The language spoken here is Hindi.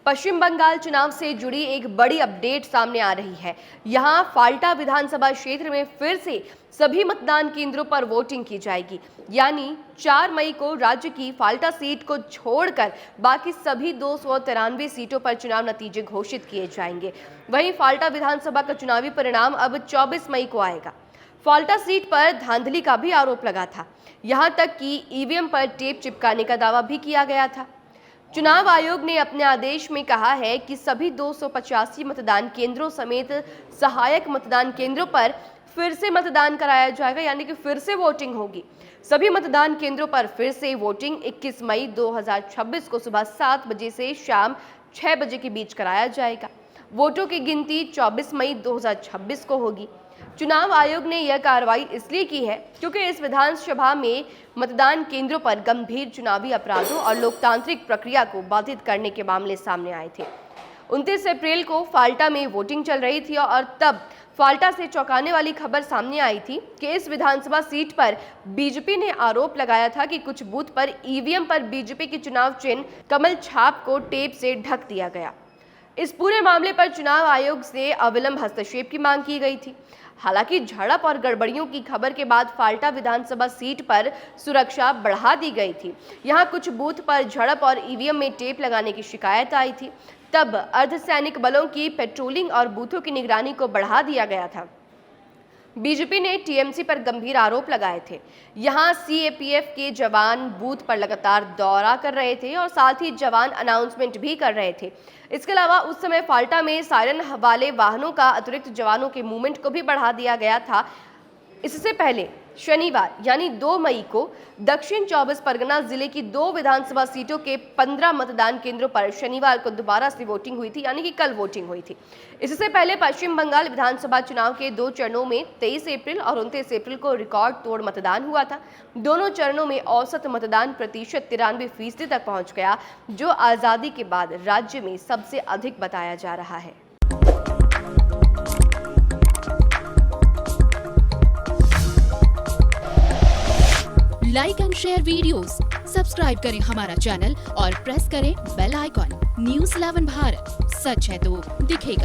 पश्चिम बंगाल चुनाव से जुड़ी एक बड़ी अपडेट सामने आ रही है। यहां फाल्टा विधानसभा क्षेत्र में फिर से सभी मतदान केंद्रों पर वोटिंग की जाएगी। यानी 4 मई को राज्य की फाल्टा सीट को छोड़कर बाकी सभी 293 सीटों पर चुनाव नतीजे घोषित किए जाएंगे। वहीं फाल्टा विधानसभा का चुनावी परिणाम अब 24 मई को आएगा। फाल्टा सीट पर धांधली का भी आरोप लगा था। यहां तक कि ईवीएम पर टेप चिपकाने का दावा भी किया गया था। चुनाव आयोग ने अपने आदेश में कहा है कि सभी 285 मतदान केंद्रों समेत सहायक मतदान केंद्रों पर फिर से मतदान कराया जाएगा, यानी कि फिर से वोटिंग होगी। सभी मतदान केंद्रों पर फिर से वोटिंग 21 मई 2026 को सुबह 7 बजे से शाम 6 बजे के बीच कराया जाएगा। वोटों की गिनती 24 मई 2026 को होगी। चुनाव आयोग ने यह कार्रवाई इसलिए की है क्योंकि इस विधानसभा में मतदान केंद्रों पर गंभीर चुनावी अपराधों और लोकतांत्रिक प्रक्रिया को बाधित करने के मामले सामने आए थे। 29 अप्रैल को फाल्टा में वोटिंग चल रही थी और तब फाल्टा से चौंकाने वाली खबर सामने आई थी कि इस विधानसभा सीट पर बीजेपी ने आरोप लगाया था कि कुछ बूथ पर ईवीएम पर बीजेपी के चुनाव चिन्ह कमल छाप को टेप से ढक दिया गया। इस पूरे मामले पर चुनाव आयोग से अविलंब हस्तक्षेप की मांग की गई थी। हालांकि झड़प और गड़बड़ियों की खबर के बाद फाल्टा विधानसभा सीट पर सुरक्षा बढ़ा दी गई थी। यहां कुछ बूथ पर झड़प और ईवीएम में टेप लगाने की शिकायत आई थी। तब अर्धसैनिक बलों की पेट्रोलिंग और बूथों की निगरानी को बढ़ा दिया गया था। बीजेपी ने टीएमसी पर गंभीर आरोप लगाए थे। यहां सीएपीएफ के जवान बूथ पर लगातार दौरा कर रहे थे और साथ ही जवान अनाउंसमेंट भी कर रहे थे। इसके अलावा उस समय फाल्टा में सायरन वाले वाहनों का अतिरिक्त जवानों के मूवमेंट को भी बढ़ा दिया गया था। इससे पहले शनिवार यानी 2 मई को दक्षिण 24 परगना जिले की 2 विधानसभा सीटों के 15 मतदान केंद्रों पर शनिवार को दोबारा से वोटिंग हुई थी, यानी कि कल वोटिंग हुई थी। इससे पहले पश्चिम बंगाल विधानसभा चुनाव के 2 चरणों में 23 अप्रैल और 29 अप्रैल को रिकॉर्ड तोड़ मतदान हुआ था। दोनों चरणों में औसत मतदान प्रतिशत 93% तक पहुंच गया, जो आजादी के बाद राज्य में सबसे अधिक बताया जा रहा है। Like and share videos, subscribe करें हमारा चैनल और प्रेस करें बेल आइकॉन। न्यूज़ 11 भारत, सच है तो दिखेगा।